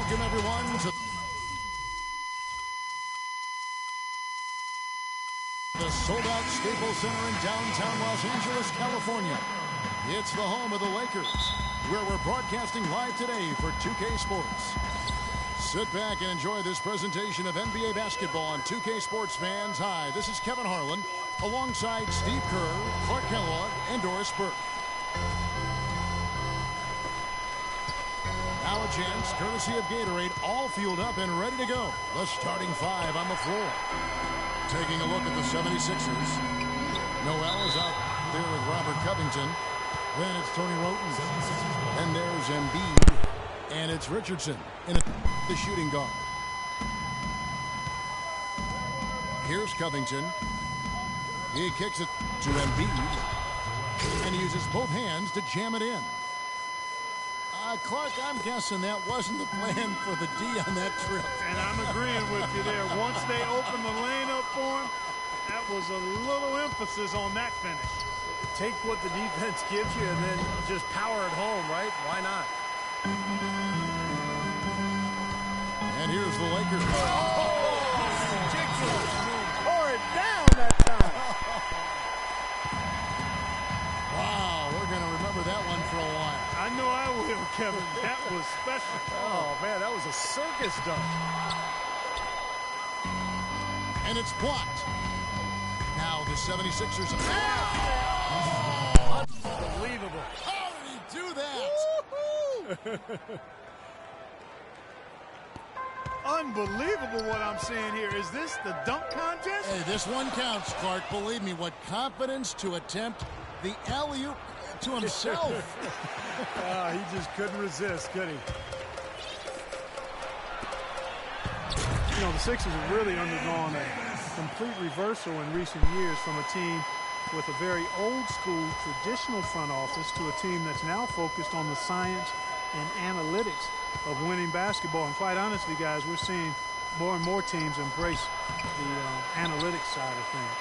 Welcome, everyone, to the sold-out Staples Center in downtown Los Angeles, California. It's the home of the Lakers, where we're broadcasting live today for 2K Sports. Sit back and enjoy this presentation of NBA basketball on 2K Sports fans. Hi, this is Kevin Harlan, alongside Steve Kerr, Clark Kellogg, and Doris Burke. Now a chance, courtesy of Gatorade, all fueled up and ready to go. The starting five on the floor. Taking a look at the 76ers. Noel is out there with Robert Covington. Then it's Tony Roten. And there's Embiid. And it's Richardson in the shooting guard. Here's Covington. He kicks it to Embiid. And he uses both hands to jam it in. Clark, I'm guessing that wasn't the plan for the D on that trip. And I'm agreeing with you there. Once they opened the lane up for him, that was a little emphasis on that finish. Take what the defense gives you and then just power it home, right? Why not? And here's the Lakers. Oh, ridiculous. Pour it down that time. Wow, we're going to remember that one for a while. I know I will, Kevin. That was special. Oh, man, that was a circus dunk. And it's blocked. Now the 76ers. Unbelievable. How did he do that? Unbelievable what I'm seeing here. Is this the dunk contest? Hey, this one counts, Clark. Believe me, what confidence to attempt the alley-oop to himself. He just couldn't resist, could he? You know, the Sixers have really undergone a complete reversal in recent years from a team with a very old-school, traditional front office to a team that's now focused on the science and analytics of winning basketball. And quite honestly, guys, we're seeing more and more teams embrace the analytics side of things.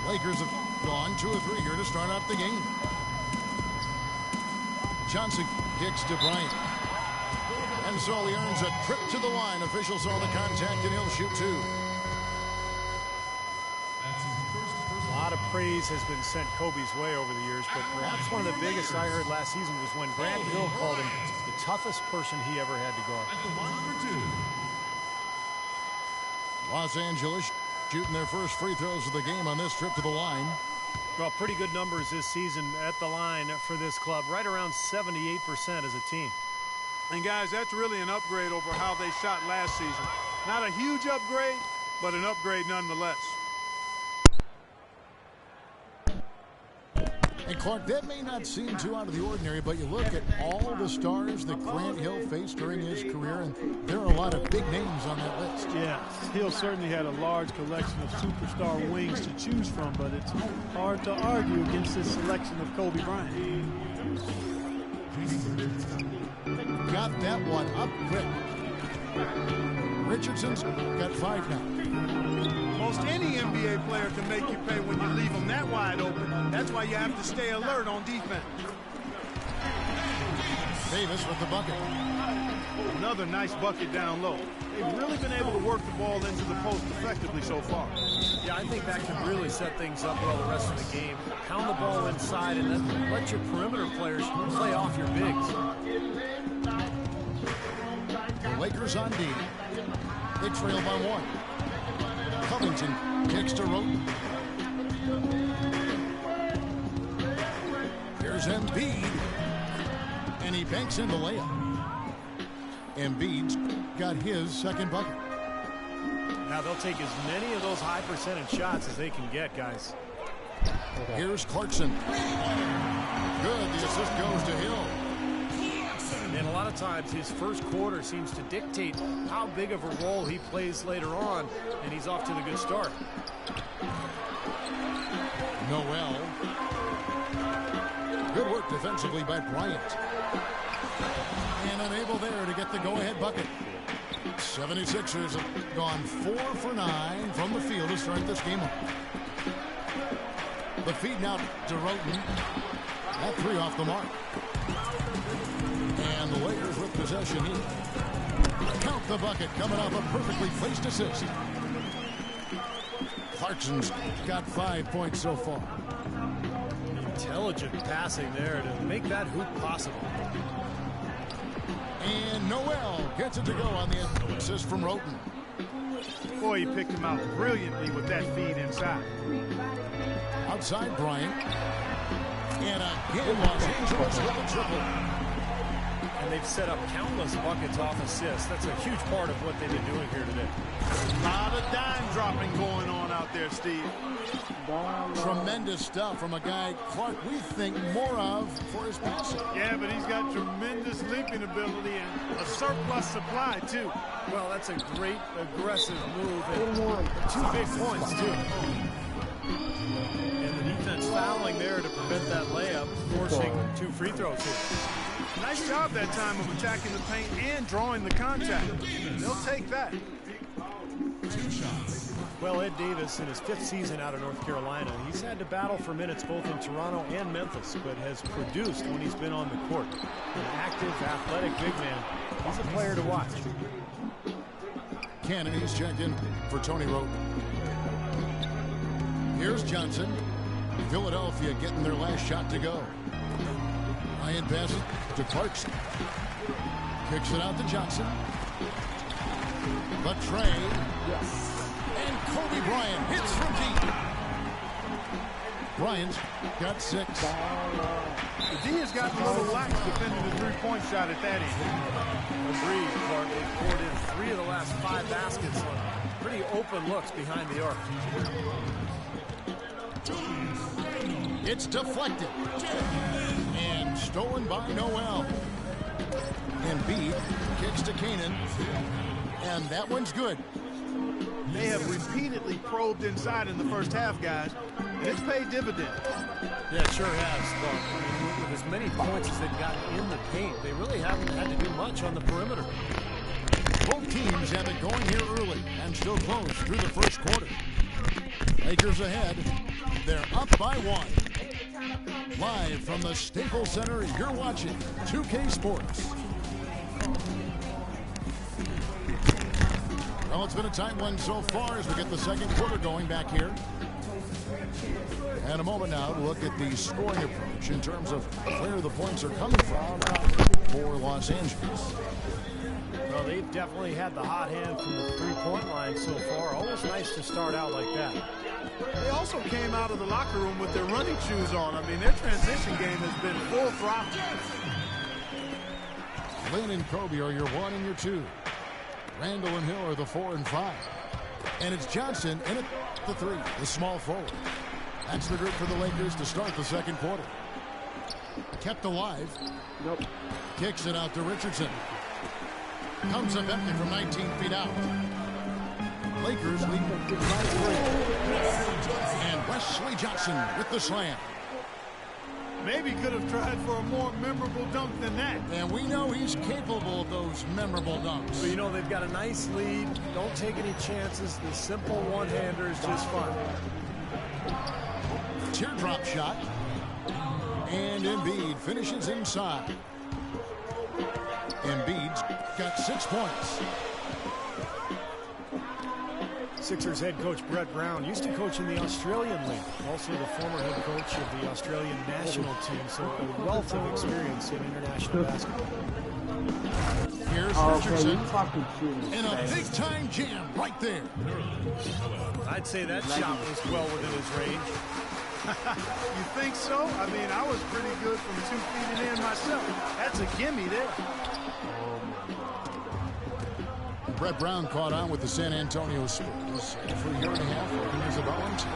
Lakers have gone 2 of 3 here to start off the game. Johnson kicks to Bryant. And so he earns a trip to the line. Officials saw the contact, and he'll shoot 2. A lot of praise has been sent Kobe's way over the years, but perhaps one of the biggest I heard last season was when Grant Hill called him the toughest person he ever had to guard. Los Angeles shooting their first free throws of the game on this trip to the line. Well, pretty good numbers this season at the line for this club, right around 78% as a team. And, guys, that's really an upgrade over how they shot last season. Not a huge upgrade, but an upgrade nonetheless. And Clark, that may not seem too out of the ordinary, but you look at all the stars that Grant Hill faced during his career, and there are a lot of big names on that list. Yeah, Hill certainly had a large collection of superstar wings to choose from, but it's hard to argue against this selection of Kobe Bryant. Got that one up quick. Richardson's got 5 now. Most any NBA player can make you pay when you leave them that wide open. That's why you have to stay alert on defense. Davis with the bucket. Another nice bucket down low. They've really been able to work the ball into the post effectively so far. Yeah, I think that can really set things up well the rest of the game. Pound the ball inside and then let your perimeter players play off your bigs. The Lakers on D. They trail by 1. Covington kicks to Roten. Here's Embiid. And he banks in the layup. Embiid's got his second bucket. Now they'll take as many of those high percentage shots as they can get, guys. Here's Clarkson. Good. The assist goes to Hill. And a lot of times his first quarter seems to dictate how big of a role he plays later on, and he's off to the good start. Noel. Good work defensively by Bryant. And unable there to get the go-ahead bucket. 76ers have gone 4 for 9 from the field to start this game off. The feed now to Roten. That 3 off the mark. possession here. Count the bucket coming off a perfectly placed assist. Clarkson's got 5 points so far. Intelligent passing there to make that hoop possible. And Noel gets it to go on the assist from Roten. Boy, he picked him out brilliantly with that feed inside. Outside Bryant. And again, Los Angeles with a triple. And they've set up countless buckets off assists. That's a huge part of what they've been doing here today. A lot of dime dropping going on out there, Steve. Tremendous stuff from a guy Clark we think more of for his passing. Yeah, but he's got tremendous leaping ability and a surplus supply, too. Well, that's a great aggressive move. And 2 big points, too. And the defense fouling there to prevent that layup, forcing 2 free throws here. Nice job that time of attacking the paint and drawing the contact. They'll take that. Well, Ed Davis, in his 5th season out of North Carolina, he's had to battle for minutes both in Toronto and Memphis, but has produced when he's been on the court. An active, athletic big man. He's a player to watch. Cannon, he's checked in for Tony Roten. Here's Johnson. Philadelphia getting their last shot to go. Ryan passes to Clarkson. Kicks it out to Johnson. The trade. Yes. And Kobe Bryant hits from deep. Bryant's got 6. The D has gotten a little lax defending the three-point shot at that end. Agreed, Clark. They've poured in 3 of the last 5 baskets on pretty open looks behind the arc. It's deflected. And stolen by Noel. Embiid kicks to Canaan. And that one's good. They have repeatedly probed inside in the first half, guys. And it's paid dividends. Yeah, it sure has, Clark. I mean, with as many points as they've gotten in the paint, they really haven't had to do much on the perimeter. Both teams have it going here early and still close through the first quarter. Lakers ahead. They're up by 1. Live from the Staples Center, you're watching 2K Sports. Well, it's been a tight one so far as we get the second quarter going back here. And a moment now to look at the scoring approach in terms of where the points are coming from for Los Angeles. Well, they've definitely had the hot hand from the three-point line so far. Always nice to start out like that. They also came out of the locker room with their running shoes on. I mean, their transition game has been full throttle. Lynn and Kobe are your 1 and your 2. Randall and Hill are the 4 and 5. And it's Johnson in at the 3, the small forward. That's the group for the Lakers to start the second quarter. Kept alive. Nope. Kicks it out to Richardson. Comes up empty from 19 feet out. Lakers lead by 3. And Wesley Johnson with the slam. Maybe could have tried for a more memorable dunk than that. And we know he's capable of those memorable dunks. But, you know, they've got a nice lead. Don't take any chances. The simple one-hander is just fun. Teardrop shot. And Embiid finishes inside. Embiid's got 6 points. Sixers head coach Brett Brown used to coach in the Australian League, also the former head coach of the Australian national team, so a wealth of experience in international basketball. Here's Richardson in a big-time jam right there. I'd say that shot was well within his range. You think so? I mean, I was pretty good from 2 feet and in myself. That's a gimme there. Brett Brown caught on with the San Antonio Spurs for a year and a half working as a volunteer.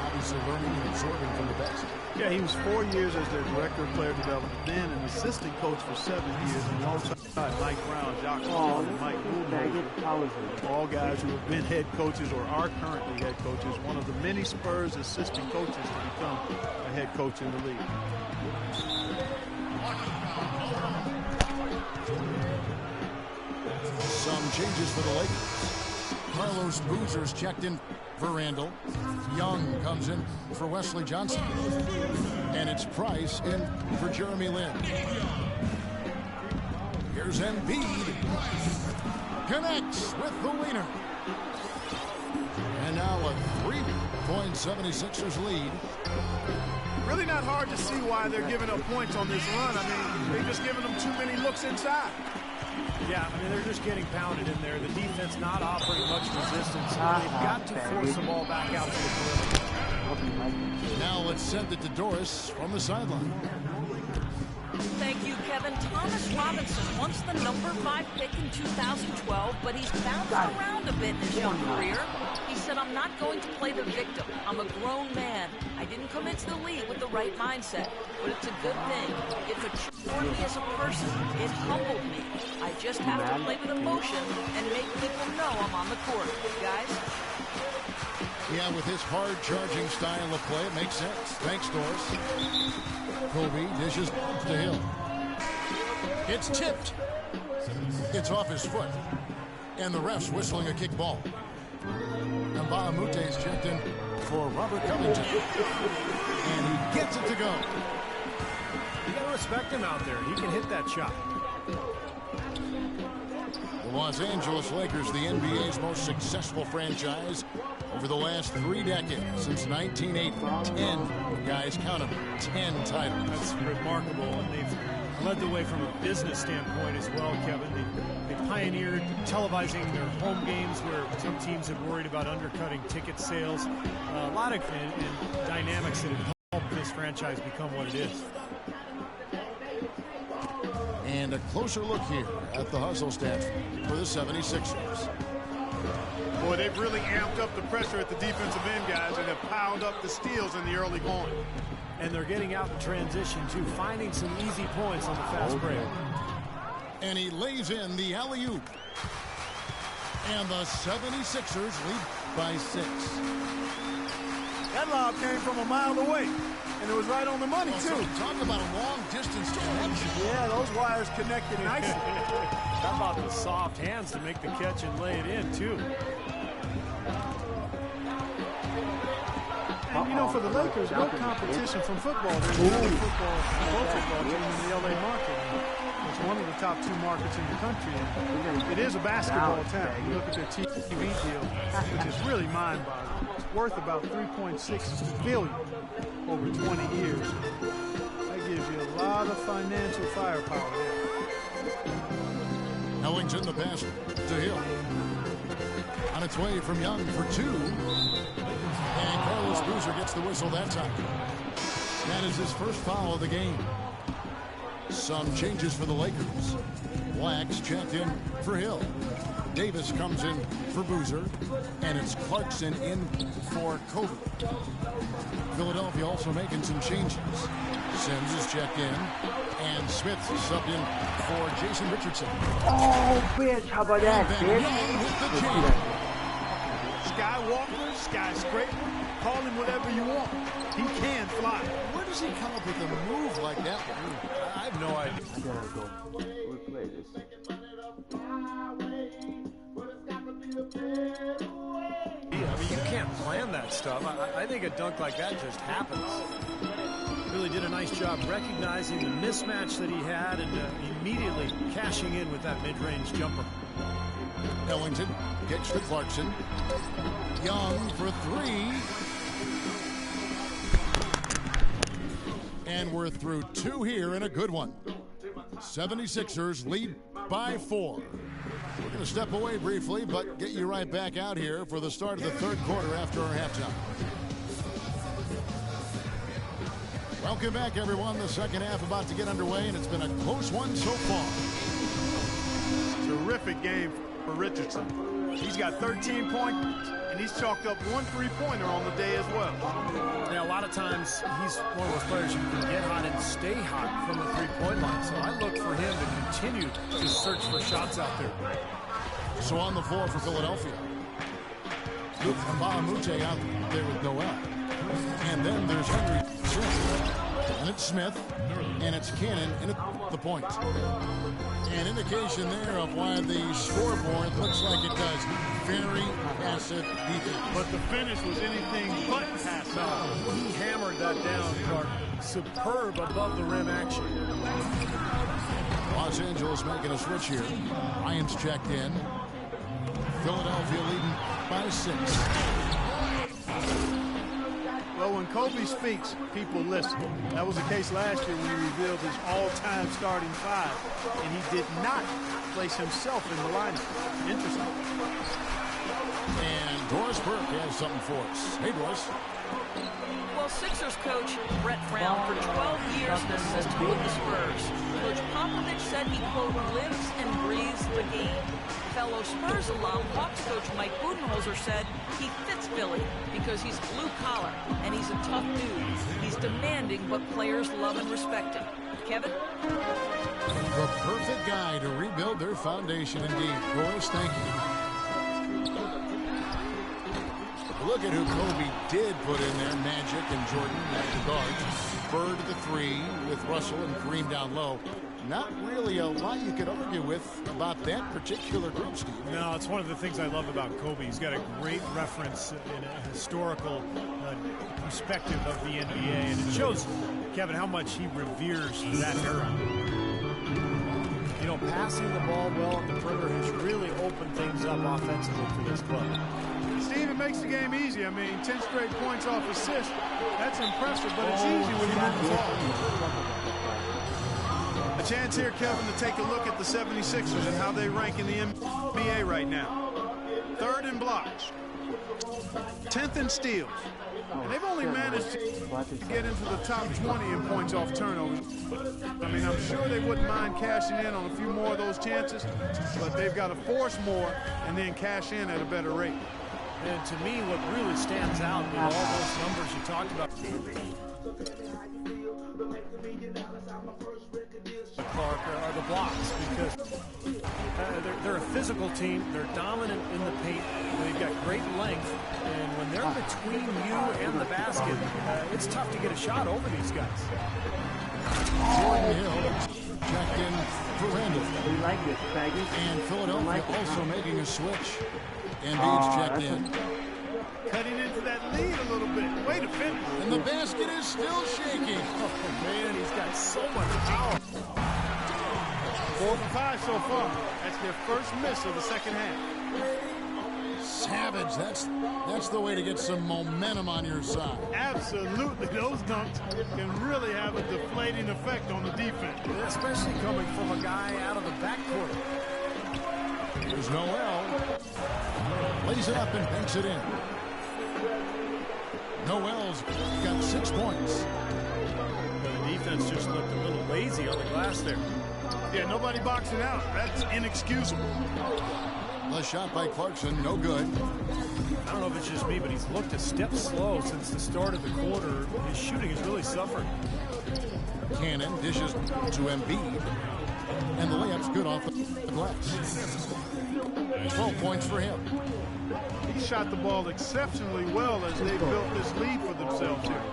Obviously learning and absorbing from the best. Yeah, he was 4 years as their director of player development, then an assistant coach for 7 years, and alongside Mike Brown, Jacques Vaughn, and Mike Moore, all guys who have been head coaches or are currently head coaches, one of the many Spurs assistant coaches to become a head coach in the league. Some changes for the Lakers. Carlos Boozer's checked in for Randall. Young comes in for Wesley Johnson. And it's Price in for Jeremy Lin. Here's Embiid. Connects with the wiener. And now a 3-point 76ers lead. Really not hard to see why they're giving up points on this run. I mean, they're just giving them too many looks inside. Yeah, I mean, they're just getting pounded in there. The defense not offering much resistance. They've got to force the ball back out to the perimeter. Now let's send it to Doris from the sideline. Thank you, Kevin. Thomas Robinson, once the number 5 pick in 2012, but he's bounced around a bit in his young career. He said, "I'm not going to play the victim. I'm a grown man. I didn't come into the league with the right mindset, but it's a good thing. It matured me as a person. It humbled me. I just have to play with emotion and make people know I'm on the court." Guys? Yeah, with his hard-charging style of play, it makes sense. Thanks, Doris. Kobe dishes to Hill. It's tipped. It's off his foot. And the ref's whistling a kick ball. And Baamute's checked in for Robert Covington. And he gets it to go. You got to respect him out there. He can hit that shot. The Los Angeles Lakers, the NBA's most successful franchise over the last 3 decades, since 1980. 10, guys, count them, 10 titles. That's remarkable, and they've led the way from a business standpoint as well, Kevin. They pioneered televising their home games where some teams had worried about undercutting ticket sales. A lot of dynamics that have helped this franchise become what it is. And a closer look here at the hustle stats for the 76ers. Boy, they've really amped up the pressure at the defensive end, guys, and have piled up the steals in the early going. And they're getting out in transition, too, finding some easy points on the fast break. And he lays in the alley-oop. And the 76ers lead by 6. That lob came from a mile away, and it was right on the money, too. Talk about a long-distance connection. Yeah, those wires connected nicely. How about the soft hands to make the catch and lay it in, too? And, you know, for the Lakers, no competition from football. There's no football team in the L.A. market. It's one of the top 2 markets in the country. And it is a basketball town. You look at their TV deal, which is really mind-boggling. It's worth about $3.6 billion over 20 years. That gives you a lot of financial firepower there. Ellington, the pass to Hill. On its way from Young for 2. And Carlos Boozer gets the whistle that time. That is his first foul of the game. Some changes for the Lakers. Blacks checked in for Hill. Davis comes in for Boozer. And it's Clarkson in for Kobe. Philadelphia also making some changes. Sims is checked in. And Smith subbed in for Jason Richardson. Oh, bitch, how about that, bitch? Young with the jam. Skywalker, skyscraper, call him whatever you want. He can fly. Where does he come up with a move like that? I have no idea. I gotta go replay this. Yeah, I mean, you can't plan that stuff. I think a dunk like that just happens. Really did a nice job recognizing the mismatch that he had and immediately cashing in with that mid-range jumper. Ellington gets to Clarkson. Young for 3. And we're through 2 here and a good one. 76ers lead by 4. We're going to step away briefly, but get you right back out here for the start of the 3rd quarter after our halftime. Welcome back, everyone. The second half about to get underway, and it's been a close one so far. Terrific game for Richardson. He's got 13 points, and he's chalked up 1 3-pointer on the day as well. Yeah, a lot of times he's one of those players who can get hot and stay hot from the 3-point line. So I look for him to continue to search for shots out there. So on the floor for Philadelphia, Luke Mbamute out there with Noel. And then there's Henry Smith. And it's Smith. And it's Cannon in at the point. An indication there of why the scoreboard looks like it does. Very passive defense. But the finish was anything but passive. He hammered that down, Clark. Superb above the rim action. Los Angeles making a switch here. Bryant's checked in. Philadelphia leading by 6. Well, when Kobe speaks, people listen. That was the case last year when he revealed his all-time starting 5, and he did not place himself in the lineup. Interesting. And Doris Burke has something for us. Hey, Doris. Well, Sixers coach Brett Brown for 12 years an assistant with the Spurs. Coach Popovich said he, quote, lives and breathes the game. Fellow Spurs alum, Hawks coach Mike Budenholzer said he fits Philly because he's blue-collar and he's a tough dude. He's demanding, but players love and respect him. Kevin? The perfect guy to rebuild their foundation indeed. Doris, thank you. Look at who Kobe did put in there. Magic and Jordan at the guards. Bird at the 3 with Russell and Kareem down low. Not really a lot you could argue with about that particular group, Steve. No, it's one of the things I love about Kobe. He's got a great reference in a historical perspective of the NBA, and it shows, Kevin, how much he reveres that era. You know, passing the ball well at the perimeter has really opened things up offensively for this club. Steve, it makes the game easy. I mean, 10 straight points off assist. That's impressive, but it's easy when you move the ball. A chance here, Kevin, to take a look at the 76ers and how they rank in the NBA right now. 3rd in blocks, 10th in steals, and they've only managed to get into the top 20 in points off turnovers. I mean, I'm sure they wouldn't mind cashing in on a few more of those chances, but they've got to force more and then cash in at a better rate. And to me, what really stands out with all those numbers you talked about, Clark, are the blocks, because they're a physical team. They're dominant in the paint. They've got great length, and when they're between you and the basket, it's tough to get a shot over these guys. Jordan Hill checked in for Randall. We like this, faggot. And Philadelphia also making a switch. Embiid's checked in. Cutting into that lead a little bit. Way to finish. And the basket is still shaking. Oh, man, he's got so much power. 4 for 5 so far. That's their first miss of the second half. Savage. That's the way to get some momentum on your side. Absolutely. Those dunks can really have a deflating effect on the defense. Especially coming from a guy out of the backcourt. Here's Noel. Lays it up and banks it in. Noel's got 6 points. The defense just looked a little lazy on the glass there. Yeah, nobody boxing out. That's inexcusable. The shot by Clarkson, no good. I don't know if it's just me, but he's looked a step slow since the start of the quarter. His shooting has really suffered. Cannon dishes to Embiid. And the layup's good off the glass. 12 points for him. He shot the ball exceptionally well as they built this lead for themselves here.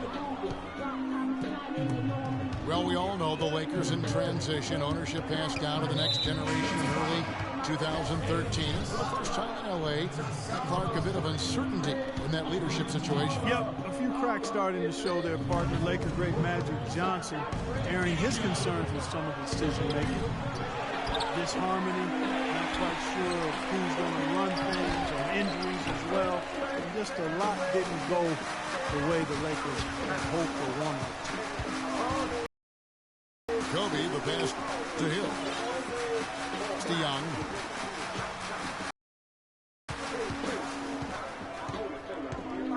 Well, we all know the Lakers in transition. Ownership passed down to the next generation in early 2013. For the first time in L.A., Clark, a bit of uncertainty in that leadership situation. Yep, a few cracks starting to show their partner, Lakers great Magic Johnson, airing his concerns with some of the decision-making. Disharmony, not quite sure of who's going to run things, or injuries as well. And just a lot didn't go the way the Lakers had hoped or wanted. Kobe, the pass to Hill. To Young.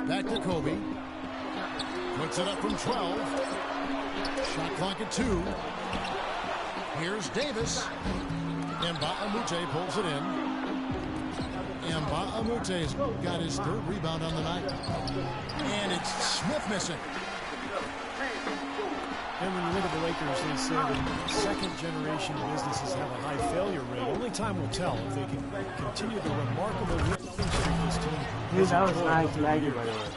Back to Kobe. Puts it up from 12. Shot clock at 2. Here's Davis. Mba'amute pulls it in. Mba'amute's got his 3rd rebound on the night. And it's Smith missing. And when you look at the Lakers, they say that second-generation businesses have a high failure rate. Only time will tell if they can continue the remarkable winning streak this team. Dude, that was nice, Maggie, by the way.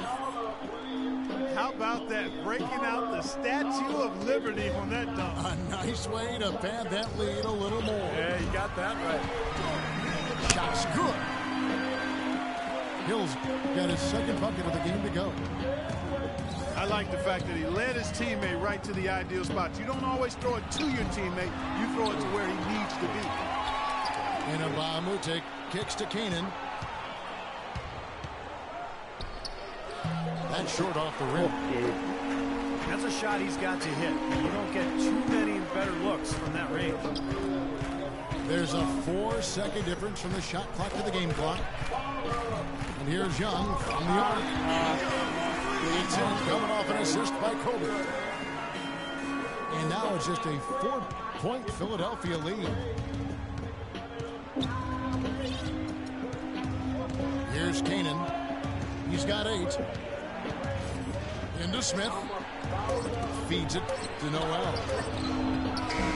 How about that? Breaking out the Statue of Liberty on that dunk. A nice way to pad that lead a little more. Yeah, you got that right. Shot's good. Hill's got his second bucket of the game to go. I like the fact that he led his teammate right to the ideal spot. You don't always throw it to your teammate. You throw it to where he needs to be. And Abamute kicks to Keenan. That's short off the rim. That's a shot he's got to hit. You don't get too many better looks from that range. There's a 4-second difference from the shot clock to the game clock. And here's Young from the arc. It's in, coming off an assist by Kobe. And now it's just a 4-point Philadelphia lead. Here's Kanan. He's got 8. Into Smith. Feeds it to Noel.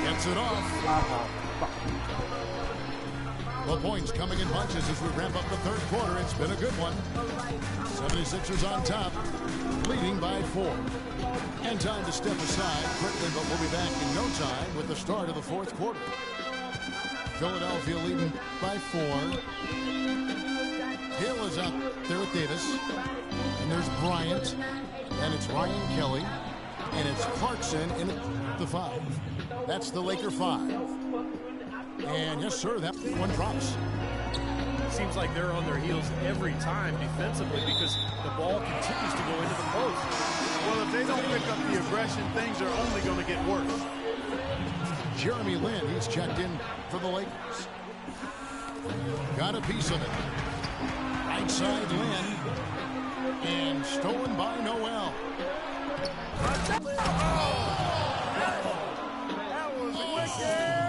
Gets it off. The points coming in bunches as we ramp up the third quarter. It's been a good one. 76ers on top, leading by 4. And time to step aside quickly, but we'll be back in no time with the start of the fourth quarter. Philadelphia leading by 4. Hill is out there with Davis. And there's Bryant. And it's Ryan Kelly. And it's Clarkson in the 5. That's the Laker 5. And yes, sir, that one drops. Seems like they're on their heels every time defensively because the ball continues to go into the post. Well, if they don't pick up the aggression, things are only going to get worse. Jeremy Lin, he's checked in for the Lakers. Got a piece of it. Right side Lin. And stolen by Noel. That was wicked!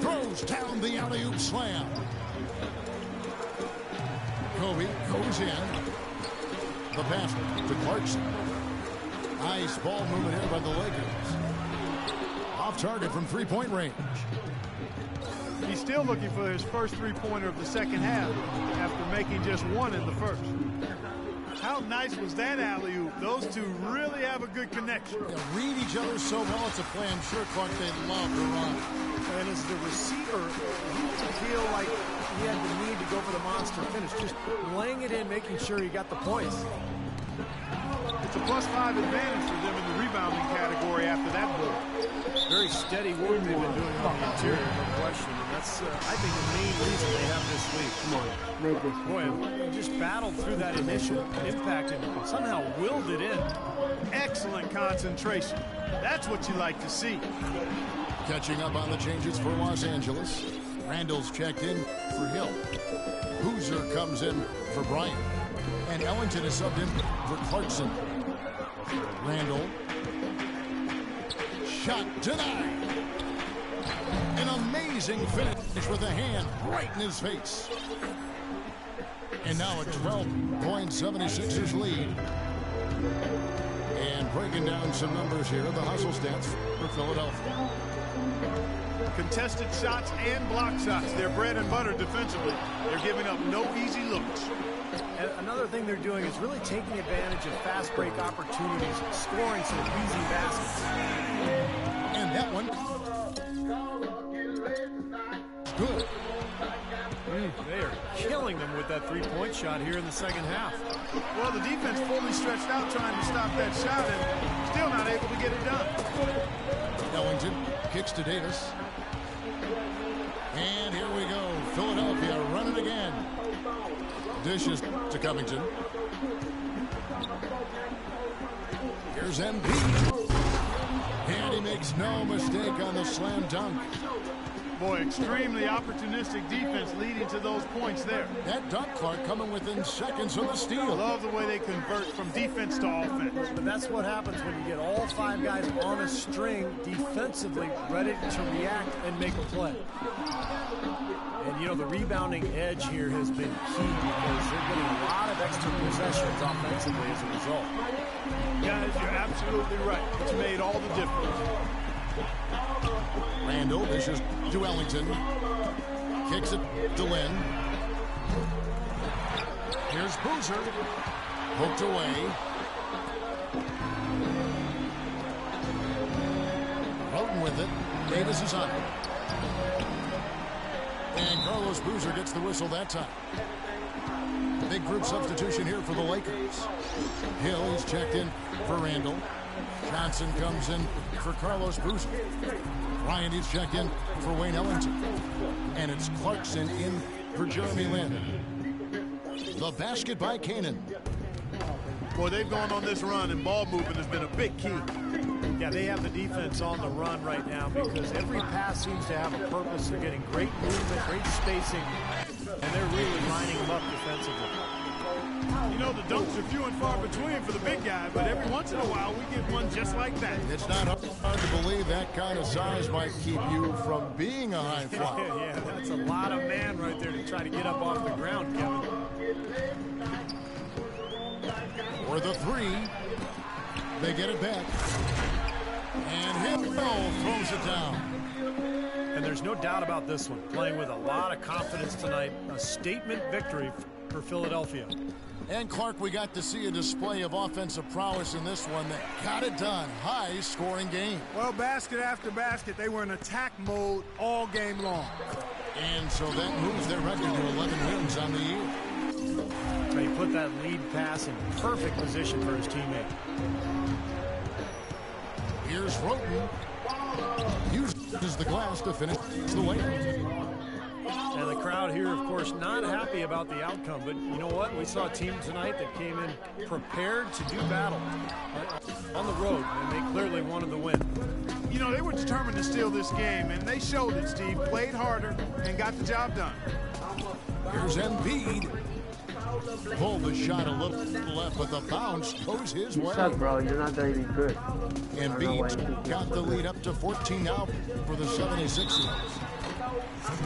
Throws down the alley-oop slam. Kobe goes in. The pass to Clarkson. Nice ball movement here by the Lakers. Off target from three-point range. He's still looking for his first three-pointer of the second half after making just one in the first. How nice was that alley-oop? Those two really have a good connection. They read each other so well, it's a play I'm sure Clark they love to run. And as the receiver, he didn't feel like he had the need to go for the monster finish. Just laying it in, making sure he got the points. It's a +5 advantage for them in the rebounding category after that ball. Very steady work they've been doing on the interior, no question. And that's, I think, the main reason they have this lead. Come on, Make this. boy, just battled through that initial impact and somehow willed it in. Excellent concentration. That's what you like to see. Catching up on the changes for Los Angeles. Randall's checked in for Hill. Boozer comes in for Bryant. And Ellington is subbed in for Clarkson. Randall. Shot denied. An amazing finish with a hand right in his face. And now a 12-point 76ers lead. And breaking down some numbers here, the hustle stats for Philadelphia. Contested shots and block shots. They're bread and butter defensively. They're giving up no easy looks. And another thing they're doing is really taking advantage of fast break opportunities, scoring some easy baskets. And that one, good. They are killing them with that three-point shot here in the second half. Well, the defense fully stretched out trying to stop that shot and still not able to get it done. Ellington kicks to Davis. And here we go. Philadelphia running again. Dishes to Covington. Here's Embiid. And he makes no mistake on the slam dunk. Boy, extremely opportunistic defense leading to those points there. That dunk, Clark, coming within seconds of the steal. Love the way they convert from defense to offense. But that's what happens when you get all 5 guys on a string defensively ready to react and make a play. And, you know, the rebounding edge here has been key because they're getting a lot of extra possessions offensively as a result. Guys, you're absolutely right. It's made all the difference. Randall dishes to Ellington. Kicks it to Lynn. Here's Boozer. Hooked away. Roden with it. Davis is on it. And Carlos Boozer gets the whistle that time. Big group substitution here for the Lakers. Hill is checked in for Randall. Johnson comes in for Carlos Boozer. Bryant is checked in for Wayne Ellington. And it's Clarkson in for Jeremy Lin. The basket by Canaan. Boy, they've gone on this run, and ball movement has been a big key. Yeah, they have the defense on the run right now because every pass seems to have a purpose. They're getting great movement, great spacing, and they're really lining them up defensively. You know, the dunks are few and far between for the big guy, but every once in a while we get one just like that. It's not hard to believe that kind of size might keep you from being a high flyer. Yeah, that's a lot of man right there to try to get up off the ground, Kevin. For the three, they get it back. And Hill throws it down. And there's no doubt about this one. Playing with a lot of confidence tonight. A statement victory for Philadelphia. And Clark, we got to see a display of offensive prowess in this one that got it done. High-scoring game. Well, basket after basket, they were in attack mode all game long. And so that moves their record to 11 wins on the year. So he put that lead pass in perfect position for his teammate. Here's Roten. Uses the glass to finish the layup. And the crowd here, of course, not happy about the outcome. But you know what? We saw a team tonight that came in prepared to do battle on the road, and they clearly wanted the win. You know, they were determined to steal this game, and they showed it, Steve. Played harder and got the job done. Here's Embiid. Pulled the shot a little left, but the bounce goes his way. You suck, bro. You're not that even good. Embiid got the lead up to 14 now for the 76ers.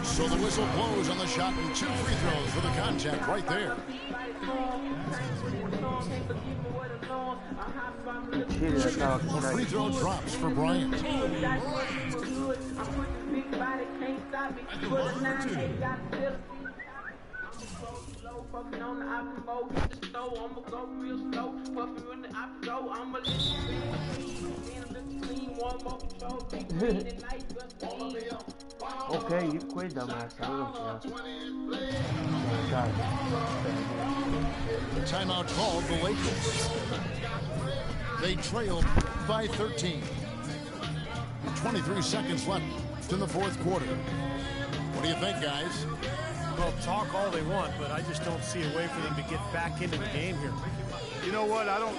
So the whistle blows on the shot and 2 free throws for the contact right there. The free throw drops for Bryant. Okay, you quit, dumbass. I don't care. Timeout called the Lakers. They trail by 13. 23 seconds left in the fourth quarter. What do you think, guys? Well, talk all they want, but I just don't see a way for them to get back into the game here. You know what? I don't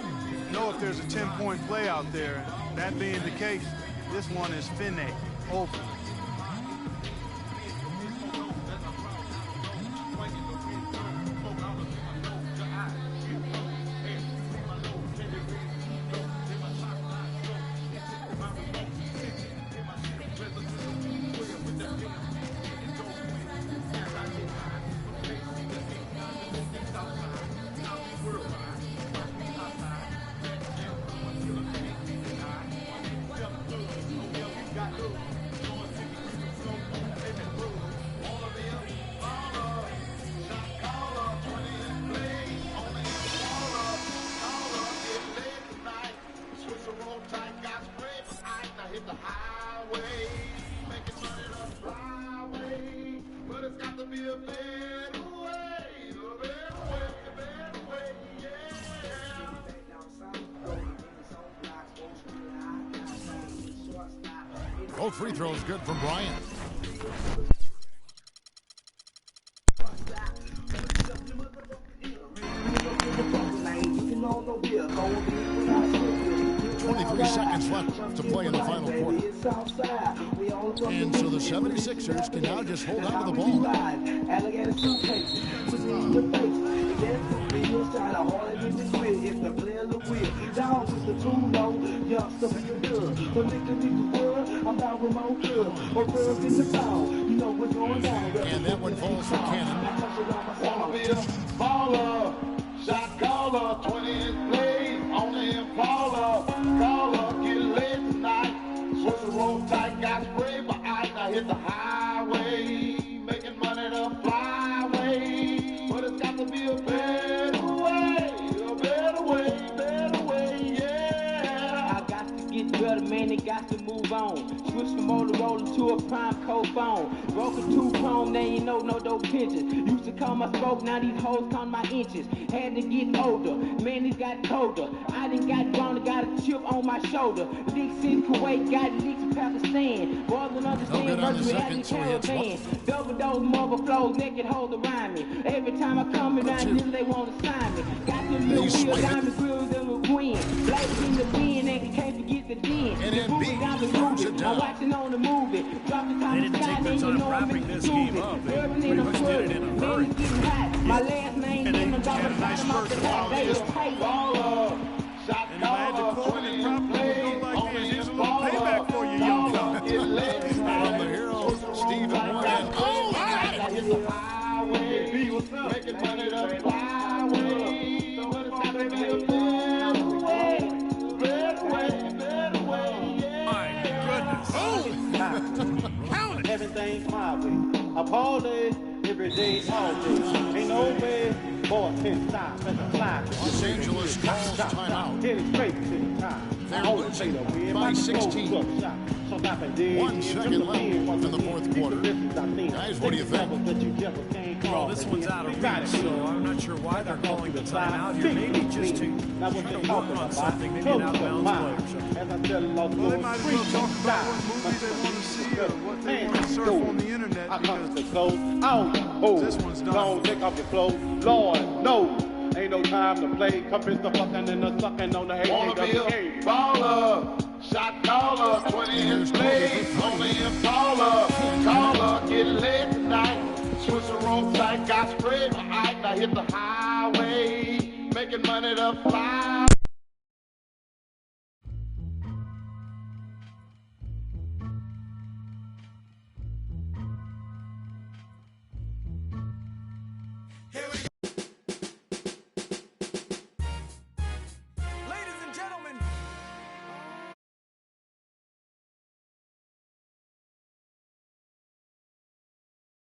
know if there's a 10-point play out there. That being the case, this one is finite. Over. Both free throws good from Bryant. Seconds left to play in the final quarter. And so the 76ers can now just hold on to the ball. And that one falls for Cannon. Baller, shot caller, 20 in play, on the Impala, caller, get late tonight, switch the roll tight, got spray, my eyes, I hit the highway, making money the flyway, but it's got to be a better way, yeah. I got to get better, man, they got to move on. Switch from Motorola to a prime cold phone. Broke a two-chrome, they ain't no dope pinches. Used to call my spoke, now these hoes count my inches. Had to get older, man, these got colder. I done got grown, got a chip on my shoulder. Leaks in Kuwait, got leaks in Pakistan. Boys don't understand versus reality caravan. Double dose, mother flows, naked hoes around me. Every time I come around, niggas they want to sign me. Got them little wheel diamond grills and a queen. Blades in the bin, and can't forget the den. The movie down the movie, I'm watching on the movie. Drop the top of the sky, then you know I'm in the movie. Urban in a swerving, man, it's getting hot. My last name in the dog, I'm off the top. They just pay baller. And if I had to quote it properly, it would go like this. Here's a little payback for you, young fella. From the hero, Stephen Morgan. Oh, making money the flyway. So it's got to be a better way, yeah. My goodness. Count it. Everything's my way. A party every day, all day. Ain't no way for 10 stops at the fly. Los Angeles calls timeout. Get it straight to the time. They're losing by 16. 1 second left in the fourth quarter. Guys, what do you think? Well, this one's out of reach, so I'm not sure why they're calling the timeout here. Maybe just to try to work on something, maybe an out-of-bounds play. Well, they might as well talk about what movie they want to see or what they want to surf on the internet. I come to Because close. Oh, this one's done. Don't take off your clothes. Lord, no. Ain't no time to play. Compass the fucking and the sucking on the hate. Wanna be a baller, shot caller, 20-inch blade, on the Impala. Caller, get laid tonight. Switch the road tight, got sprayed my eye. I hit the highway, making money to fly.